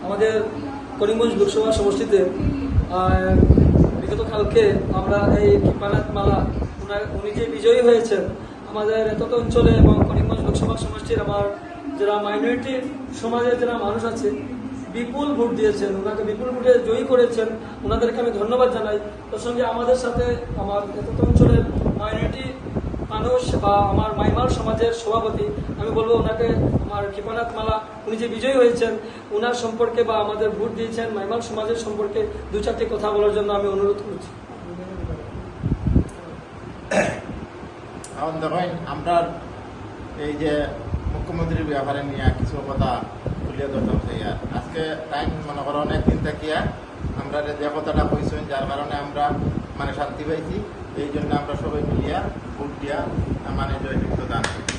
আমাদের করিমগঞ্জ লোকসভা সমষ্টিতে বিগত কালকে আমরা এই কৃপানাথ মালা উনি যে বিজয়ী হয়েছেন আমাদের এতটা অঞ্চলে এবং করিমগঞ্জ লোকসভা সমষ্টির আমার যারা মাইনরিটি সমাজের যারা মানুষ আছে বিপুল ভোট দিয়েছেন, ওনাকে বিপুল ভোটে জয়ী করেছেন, ওনাদেরকে আমি ধন্যবাদ জানাই। তার সঙ্গে আমাদের সাথে আমার এতটা অঞ্চলের মাইনরিটি মানুষ বা আমার মাইমার সমাজের সভাপতি, আমি বলবো ওনাকে আমার কৃপানাথ মালা উনি যে বিজয়ী হয়েছেন ওনার সম্পর্কে বা আমাদের ভোট দিয়েছেন মাইমার সমাজের সম্পর্কে দু চারটি কথা বলার জন্য আমি অনুরোধ করছি। এখন দেখেন আমরা এই যে মুখ্যমন্ত্রীর ব্যাপারে নিয়ে কিছু কথা তুলিয়া ধরতাম সেই আজকে টাইম মনে করো অনেকদিন থাকিয়া আমরা যে কথাটা কইছেন যার কারণে আমরা মানে শান্তি পাইছি, এই জন্য আমরা সবাই মিলিয়া ভোট দিয়া মানে জয়যুক্ত দান করি।